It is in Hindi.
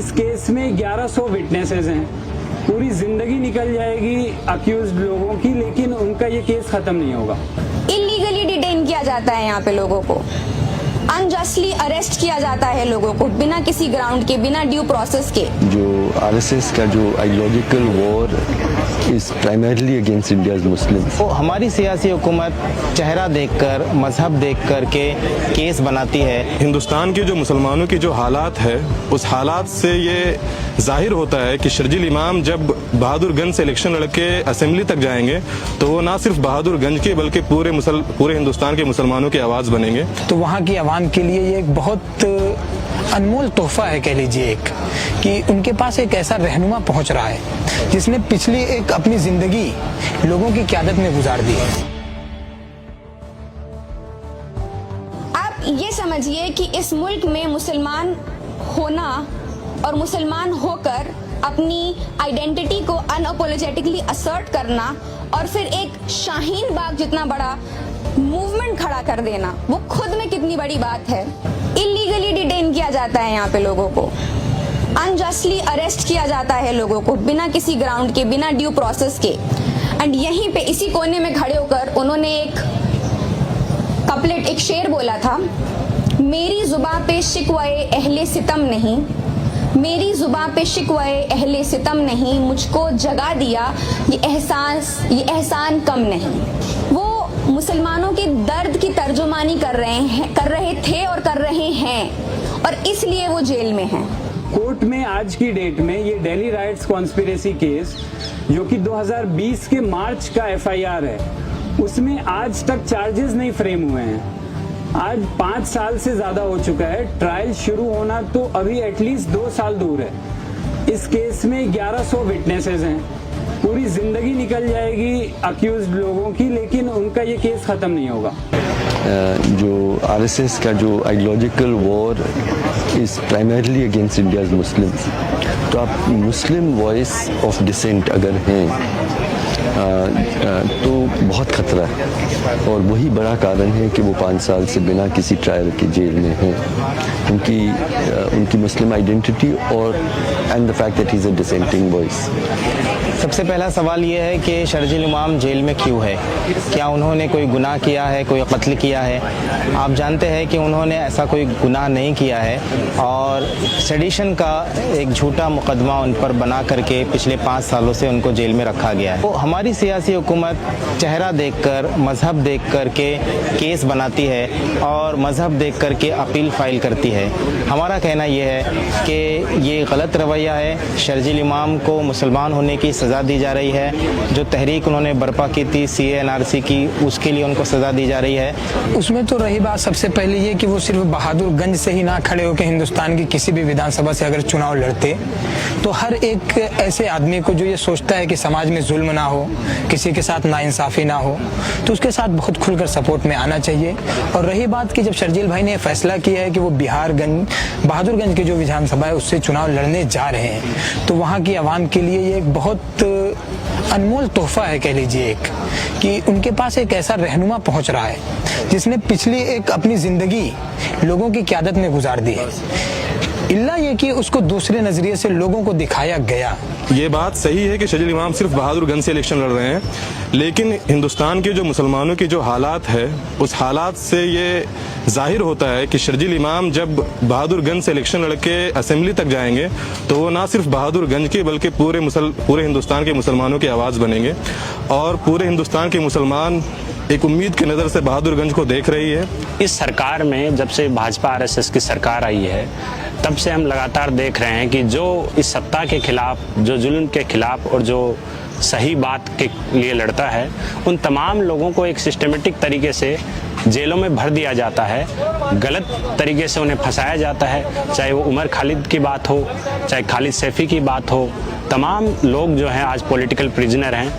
इस केस में 1100 विटनेसेस हैं। पूरी जिंदगी निकल जाएगी अक्यूज्ड लोगों की, लेकिन उनका ये केस खत्म नहीं होगा। इलीगली डिटेन किया जाता है यहाँ पे लोगों को, अनजस्टली अरेस्ट किया जाता है लोगों को बिना किसी ग्राउंड के, बिना ड्यू प्रोसेस के। जो आरएसएस का जो ideological war is primarily against India's Muslims. तो हमारी सियासी हुकूमत चेहरा देखकर, मजहब देखकर के केस बनाती है। हिंदुस्तान के जो मुसलमानों की जो हालात है, उस हालात से ये जाहिर होता है कि शर्जील इमाम जब बहादुरगंज से इलेक्शन लड़के असेंबली तक जाएंगे तो वो ना सिर्फ बहादुरगंज के बल्कि पूरे हिंदुस्तान के मुसलमानों की आवाज़ बनेंगे। तो वहाँ की आवाम के लिए ये एक बहुत अनमोल तोहफा है, कह लीजिए एक, कि उनके पास एक ऐसा रहनुमा पहुँच रहा है जिसने पिछली एक अपनी जिंदगी लोगों की क़यादत में गुजार दी है। आप ये समझिए कि इस मुल्क में मुसलमान होना और मुसलमान होकर अपनी आइडेंटिटी को अनअपोलोजेटिकली असर्ट करना और फिर एक शाहीन बाग जितना बड़ा मूवमेंट खड़ा कर देना, वो खुद में कितनी बड़ी बात है। इलीगली डिटेन किया जाता है यहाँ पे लोगों को, अनजस्टली अरेस्ट किया जाता है लोगों को बिना किसी ग्राउंड के, बिना ड्यू प्रोसेस के। एंड यहीं पे इसी कोने में खड़े होकर उन्होंने एक कपलेट, एक शेर बोला था, मेरी जुबां पे शिकवाए अहले सितम नहीं, मेरी जुबां पे शिकवाए अहले सितम नहीं, मुझको जगा दिया ये एहसान कम नहीं। वो मुसलमानों के दर्द की तर्जुमानी कर रहे थे और कर रहे हैं, और इसलिए वो जेल में हैं। कोर्ट में आज की डेट में ये दिल्ली राइट्स कॉन्स्पिरेसी केस, जो कि 2020 के मार्च का एफआईआर है, उसमें आज तक चार्जेस नहीं फ्रेम हुए हैं। आज 5 साल से ज्यादा हो चुका है, ट्रायल शुरू होना तो अभी एटलीस्ट 2 साल दूर है। इस केस में 1100 विटनेसेस हैं। पूरी जिंदगी निकल जाएगी अक्यूज्ड लोगों की, लेकिन उनका ये केस खत्म नहीं होगा। जो आरएसएस का जो ideological war is primarily against India's Muslims. तो आप मुस्लिम वॉइस ऑफ डिसेंट अगर हैं तो बहुत खतरा है, और वही बड़ा कारण है कि वो 5 साल से बिना किसी ट्रायल के जेल में हैं। उनकी मुस्लिम आइडेंटिटी और and the fact that he is a dissenting voice. सबसे पहला सवाल ये है कि शर्जील इमाम जेल में क्यों है? क्या उन्होंने कोई गुनाह किया है, कोई कत्ल किया है? आप जानते हैं कि उन्होंने ऐसा कोई गुनाह नहीं किया है, और सेडिशन का एक झूठा मुकदमा उन पर बना करके पिछले 5 सालों से उनको जेल में रखा गया है। तो हमारी सियासी हुकूमत चेहरा देखकर, मजहब देख कर के केस बनाती है और मजहब देख कर के अपील फाइल करती है। हमारा कहना यह है कि ये गलत रवैया है। शर्जील इमाम को मुसलमान होने की सज़ा दी जा रही है। जो तहरीक उन्होंने बर्पा की थी CA-NRC की, उसके लिए उनको सज़ा दी जा रही है। उसमें तो रही बात सबसे पहले ये कि वो सिर्फ बहादुरगंज से ही ना खड़े होकर हिंदुस्तान की किसी भी विधानसभा से अगर चुनाव लड़ते तो हर एक ऐसे आदमी को जो ये सोचता है कि समाज में जुल्म ना हो, किसी के साथ नाइंसाफ़ी ना हो, तो उसके साथ बहुत खुलकर सपोर्ट में आना चाहिए। और रही बात कि जब शर्जील भाई ने फैसला किया है कि वो बहादुरगंज की जो विधानसभा है उससे चुनाव लड़ने जा रहे हैं, तो वहाँ की आवाम के लिए ये एक बहुत अनमोल तोहफा है, कह लीजिए एक, कि उनके पास एक ऐसा रहनुमा पहुंच रहा है जिसने पिछली एक अपनी जिंदगी लोगों की क़यादत में गुजार दी है। इल्ला ये कि उसको दूसरे नजरिए से लोगों को दिखाया गया। ये बात सही है कि शर्जील इमाम सिर्फ बहादुरगंज से इलेक्शन लड़ रहे हैं, लेकिन हिंदुस्तान के जो मुसलमानों की जो हालात है, उस हालात से ये जाहिर होता है कि शर्जील इमाम जब बहादुरगंज से इलेक्शन लड़के असेंबली तक जाएंगे तो वो ना सिर्फ बहादुरगंज के बल्कि पूरे हिंदुस्तान के मुसलमानों की आवाज़ बनेंगे, और पूरे हिंदुस्तान के मुसलमान एक उम्मीद की नज़र से बहादुरगंज को देख रही है। इस सरकार में जब से भाजपा RSS की सरकार आई है, तब से हम लगातार देख रहे हैं कि जो इस सत्ता के खिलाफ, जो जुल्म के खिलाफ और जो सही बात के लिए लड़ता है, उन तमाम लोगों को एक सिस्टमेटिक तरीके से जेलों में भर दिया जाता है, गलत तरीके से उन्हें फंसाया जाता है। चाहे वो उमर खालिद की बात हो, चाहे खालिद सैफी की बात हो, तमाम लोग जो हैं आज पॉलिटिकल प्रिजनर हैं।